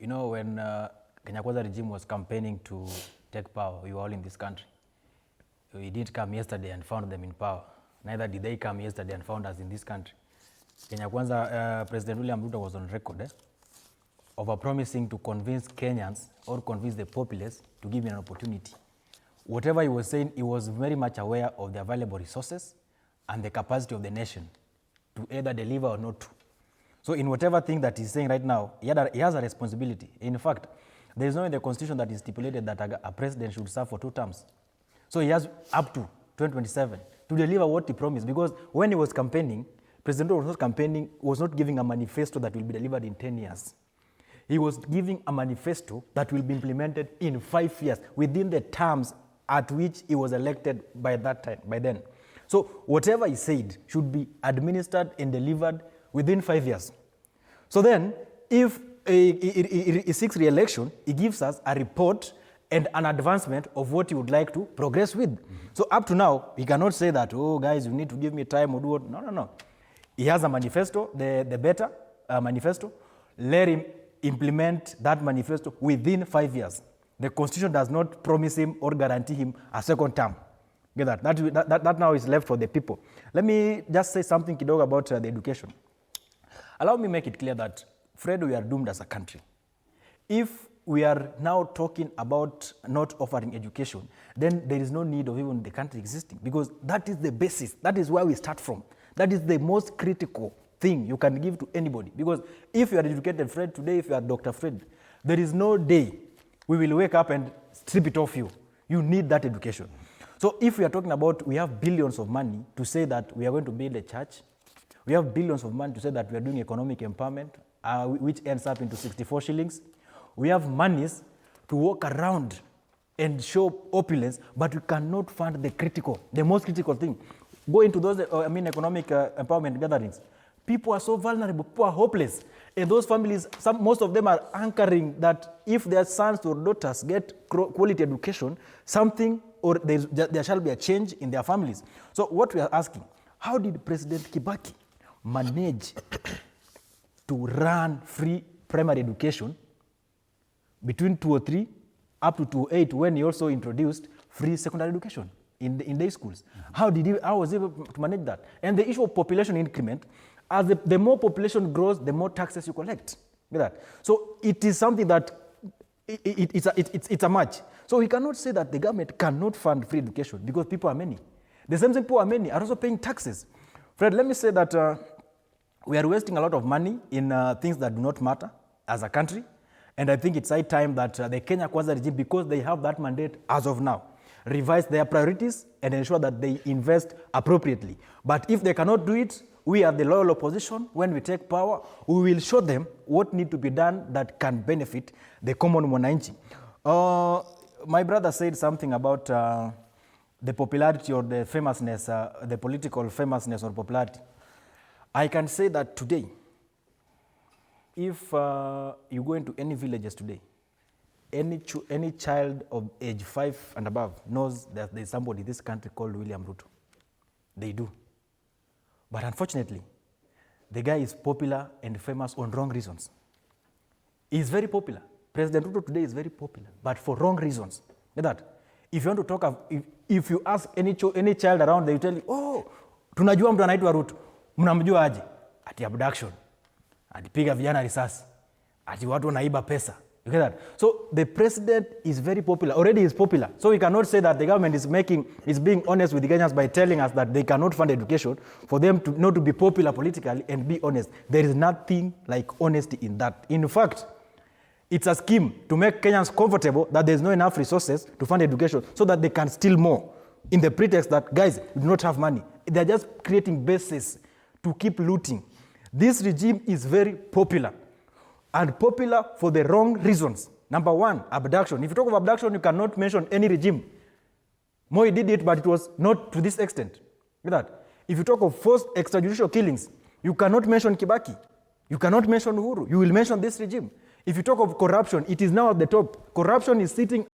You know, when Kenya Kwanza regime was campaigning to take power, we were all in this country. We didn't come yesterday and found them in power. Neither did they come yesterday and found us in this country. Kenya Kwanza, President William Ruto was on record of promising to convince Kenyans or convince the populace to give him an opportunity. Whatever he was saying, he was very much aware of the available resources and the capacity of the nation to either deliver or not to. So in whatever thing that he's saying right now, he has a responsibility. In fact, there is no in the constitution that is stipulated that a president should serve for 2 terms. So he has up to 2027 to deliver what he promised. Because when he was campaigning, President Ruto was not giving a manifesto that will be delivered in 10 years. He was giving a manifesto that will be implemented in 5 years within the terms at which he was elected by then. So whatever he said should be administered and delivered within 5 years. So then, if he seeks re-election, he gives us a report and an advancement of what he would like to progress with. So up to now, he cannot say that, oh guys, you need to give me time or do what. No. He has a manifesto, the better manifesto. Let him implement that manifesto within 5 years. The constitution does not promise him or guarantee him a second term. Get that? That now is left for the people. Let me just say something kidogo about the education. Allow me make it clear that, Fred, we are doomed as a country. If we are now talking about not offering education, then there is no need of even the country existing, because that is the basis. That is where we start from. That is the most critical thing you can give to anybody. Because if you are educated, Fred, today, if you are Dr. Fred, there is no day we will wake up and strip it off you. You need that education. So if we are talking about, we have billions of money to say that we are going to build a church, we have billions of money to say that we are doing economic empowerment, which ends up into 64 shillings. We have monies to walk around and show opulence, but we cannot fund the most critical thing. Go into those, economic empowerment gatherings. People are so vulnerable, people are hopeless. And those families, most of them are anchoring that if their sons or daughters get quality education, something or there shall be a change in their families. So what we are asking, how did President Kibaki manage to run free primary education between 2003 up to 2008, when he also introduced free secondary education in day schools? How was he able to manage that? And the issue of population increment, as the more population grows, the more taxes you collect. Get that? So it is something that it's a match. So we cannot say that the government cannot fund free education because people are many. The same thing, people are many are also paying taxes. Fred, let me say that we are wasting a lot of money in things that do not matter as a country. And I think it's high time that the Kenya Kwanza regime, because they have that mandate as of now, revise their priorities and ensure that they invest appropriately. But if they cannot do it, we are the loyal opposition. When we take power, we will show them what needs to be done that can benefit the common mwananchi. My brother said something about the popularity or the famousness, the political famousness or popularity. I can say that today, if you go into any villages today, any child of age 5 and above knows that there is somebody in this country called William Ruto. They do. But unfortunately, the guy is popular and famous on wrong reasons. He's very popular. President Ruto today is very popular, but for wrong reasons. Get that? If you want to talk of, if you ask any child around, they will tell you, oh, tunajua mtu anaitwa Ruto. Mnamjua aje? Ati abduction. Atipiga vijana risasi. Ati watu wanaiba pesa. You get that? So the president is very popular. Already is popular. So we cannot say that the government is being honest with the Kenyans by telling us that they cannot fund education for them to not to be popular politically and be honest. There is nothing like honesty in that. In fact, it's a scheme to make Kenyans comfortable that there's not enough resources to fund education so that they can steal more in the pretext that, guys, we do not have money. They're just creating bases to keep looting. This regime is very popular. And popular for the wrong reasons. Number one, abduction. If you talk of abduction, you cannot mention any regime. Moi did it, but it was not to this extent. Look at that. If you talk of forced extrajudicial killings, you cannot mention Kibaki. You cannot mention Uhuru. You will mention this regime. If you talk of corruption, it is now at the top. Corruption is sitting